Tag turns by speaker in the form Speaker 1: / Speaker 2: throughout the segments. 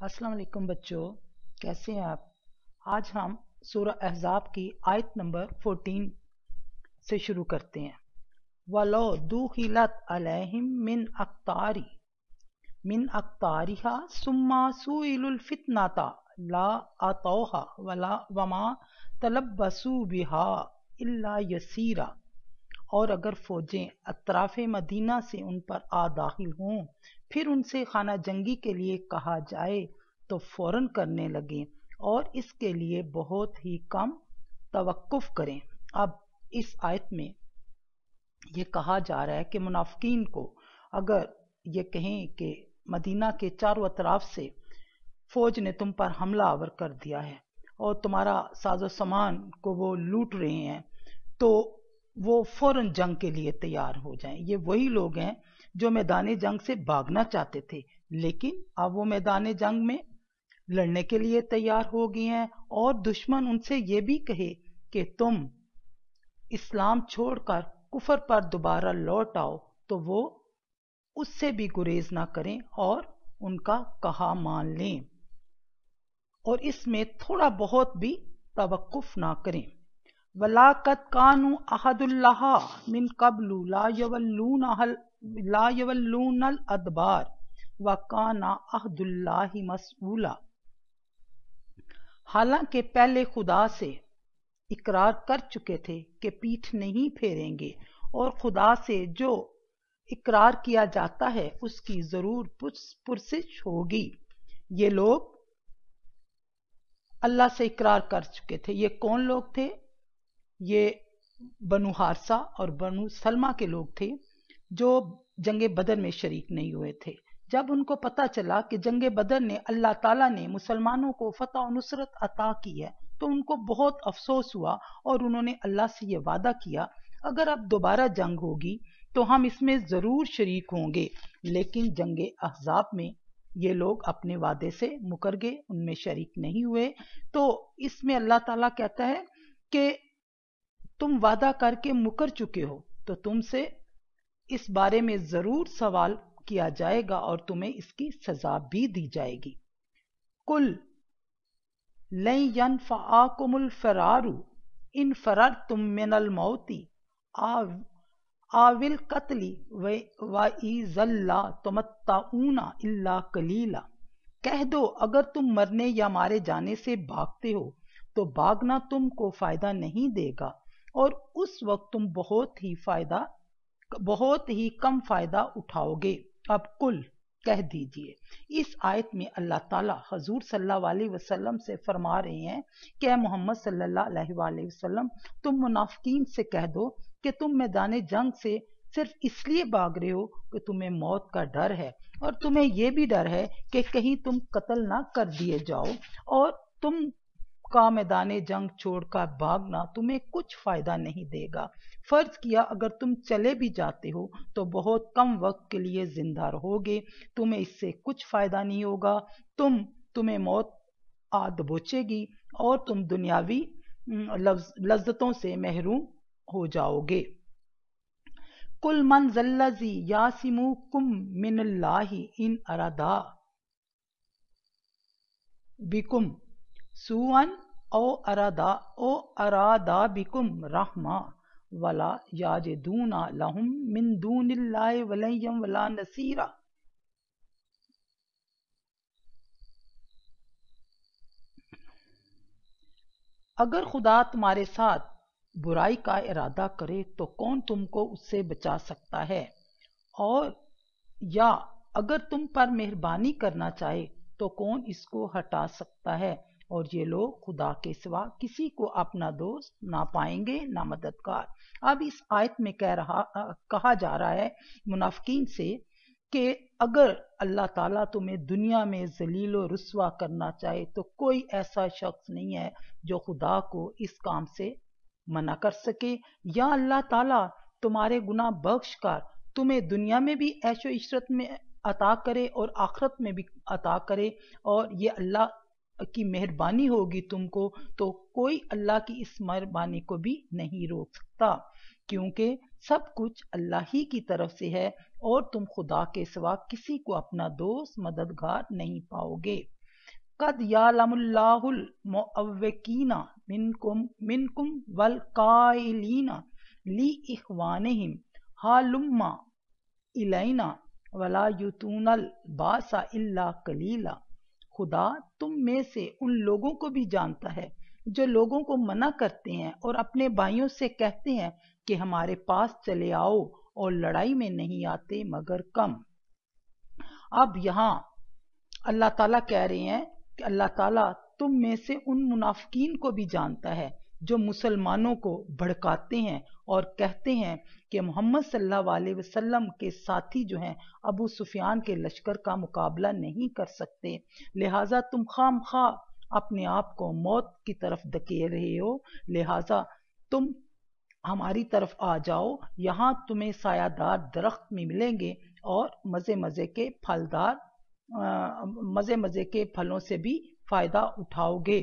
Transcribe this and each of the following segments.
Speaker 1: अस्सलाम वालेकुम बच्चों, कैसे हैं आप। आज हम सूरह अहज़ाब की आयत नंबर 14 से शुरू करते हैं। वलो दुखिलत अलैहिम मिन अक्तारिहा सुम्मा सुइलुल फितनाता ला अतौहा वला वमा तलब्बसू बिहा इल्ला यसीरा। और अगर फौजें अतराफ मदीना से उन पर आ दाखिल हों, फिर उनसे खाना जंगी के लिए कहा जाए तो फौरन करने लगें और इसके लिए बहुत ही कम तवक्कुफ करें। अब इस आयत में ये कहा जा रहा है कि मुनाफिकीन को अगर ये कहें कि मदीना के चारों अतराफ से फौज ने तुम पर हमला आवर कर दिया है और तुम्हारा साजो सामान को वो लूट रहे हैं, तो वो फौरन जंग के लिए तैयार हो जाएं। ये वही लोग हैं जो मैदान जंग से भागना चाहते थे, लेकिन अब वो मैदान जंग में लड़ने के लिए तैयार हो गए हैं। और दुश्मन उनसे ये भी कहे कि तुम इस्लाम छोड़कर कुफर पर दोबारा लौट आओ, तो वो उससे भी गुरेज ना करें और उनका कहा मान लें और इसमें थोड़ा बहुत भी तवक्कुफ ना करें। वलाकत कानू अहदुल्लाह मिन कबलू ला यवल्लूनल अदबार व काना अहदुल्लाहि मसऊला। हालांकि पहले खुदा से इकरार कर चुके थे कि पीठ नहीं फेरेंगे, और खुदा से जो इकरार किया जाता है उसकी जरूर पुरसिश होगी। ये लोग अल्लाह से इकरार कर चुके थे। ये कौन लोग थे? ये बनु हारसा और बनु सलमा के लोग थे जो जंगे बदर में शरीक नहीं हुए थे। जब उनको पता चला कि जंगे बदर ने अल्लाह ताला ने मुसलमानों को फतह और नुसरत अता की है, तो उनको बहुत अफसोस हुआ और उन्होंने अल्लाह से ये वादा किया, अगर अब दोबारा जंग होगी तो हम इसमें ज़रूर शरीक होंगे। लेकिन जंगे अहज़ाब में ये लोग अपने वादे से मुकर गए, उनमें शरीक नहीं हुए। तो इसमें अल्लाह ताला कहता है कि तुम वादा करके मुकर चुके हो, तो तुमसे इस बारे में ज़रूर सवाल किया जाएगा और तुम्हें इसकी सजा भी दी जाएगी। कुल लन यनफ़अकुमुल फ़रारु इन फ़ररतुम मिनल मौती आविल कत्ली व इज़ल्ला तुमत्ताऊना इल्ला कलीला। कह दो, अगर तुम मरने या मारे जाने से भागते हो तो भागना तुमको फायदा नहीं देगा, और उस वक्त तुम बहुत ही कम फायदा उठाओगे। अब कुल कह दीजिए। इस आयत में अल्लाह ताला हजूर सल्लल्लाहु अलैहि वसल्लम से फरमा रहे हैं कि ऐ मोहम्मद सल्लल्लाहु अलैहि वसल्लम, तुम मुनाफिकीन से कह दो कि तुम मैदान जंग से सिर्फ इसलिए भाग रहे हो कि तुम्हें मौत का डर है, और तुम्हें यह भी डर है कि कहीं तुम कत्ल ना कर दिए जाओ, और तुम का मैदान जंग छोड़कर भागना तुम्हें कुछ फायदा नहीं देगा। फर्ज किया अगर तुम चले भी जाते हो तो बहुत कम वक्त के लिए जिंदा रहोगे, तुम्हें इससे कुछ फायदा नहीं होगा। तुम्हें मौत आ दबोचेगी और तुम दुनियावी लज्जतों से महरूम हो जाओगे। कुल मन जल्लजी यासिमुकुम मिनल्लाहि इन अरादा बिकुम सुअन ओ अरादा बिकुम रहमा वला याजिदूना लहुम मिन दूनिल्लाहि वलिय्यन वला नसीरा। अगर खुदा तुम्हारे साथ बुराई का इरादा करे तो कौन तुमको उससे बचा सकता है, और या अगर तुम पर मेहरबानी करना चाहे तो कौन इसको हटा सकता है। और ये लोग खुदा के सिवा किसी को अपना दोस्त ना पाएंगे ना मददगार। अब इस आयत में कहा जा रहा है मुनाफिकीन से कि अगर अल्लाह ताला तुम्हें दुनिया में जलील और रुस्वा करना चाहे तो कोई ऐसा शख्स नहीं है जो खुदा को इस काम से मना कर सके, या अल्लाह ताला तुम्हारे गुनाह बख्श कर तुम्हें दुनिया में भी ऐशो इशरत में अता करे और आखिरत में भी अता करे, और ये अल्लाह की मेहरबानी होगी तुमको, तो कोई अल्लाह की इस मेहरबानी को भी नहीं रोक सकता, क्योंकि सब कुछ अल्लाह ही की तरफ से है और तुम खुदा के सिवा किसी को अपना दोस्त मददगार नहीं पाओगे। قد यालमुल्लाहुल मुअव्विकीना मिनकुम वल काइलीना ली इख्वानिहिम हालुम्मा इलैना वला युतूनल बासा इल्ला कलीला। खुदा तुम में से उन लोगों को भी जानता है जो लोगों को मना करते हैं और अपने भाइयों से कहते हैं कि हमारे पास चले आओ, और लड़ाई में नहीं आते मगर कम। अब यहाँ अल्लाह ताला कह रहे हैं कि अल्लाह ताला तुम में से उन मुनाफिकीन को भी जानता है जो मुसलमानों को भड़काते हैं और कहते हैं कि मोहम्मद सल्लल्लाहु अलैहि वसल्लम के साथी जो हैं अबू सुफियान के लश्कर का मुकाबला नहीं कर सकते, लिहाजा तुम खामखा अपने आप को मौत की तरफ धकेल रहे हो, लिहाजा तुम हमारी तरफ आ जाओ, यहाँ तुम्हें सायादार दरख्त में मिलेंगे और मज़े मज़े के फलदार मज़े मज़े के फलों से भी फ़ायदा उठाओगे।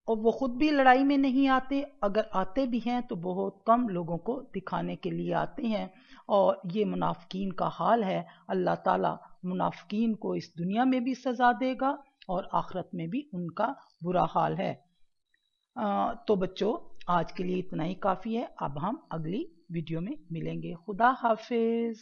Speaker 1: और वो खुद भी लड़ाई में नहीं आते, अगर आते भी हैं तो बहुत कम लोगों को दिखाने के लिए आते हैं। और ये मुनाफिकीन का हाल है। अल्लाह ताला मुनाफिकीन को इस दुनिया में भी सज़ा देगा और आखिरत में भी उनका बुरा हाल है। तो बच्चों, आज के लिए इतना ही काफ़ी है। अब हम अगली वीडियो में मिलेंगे। खुदा हाफिज़।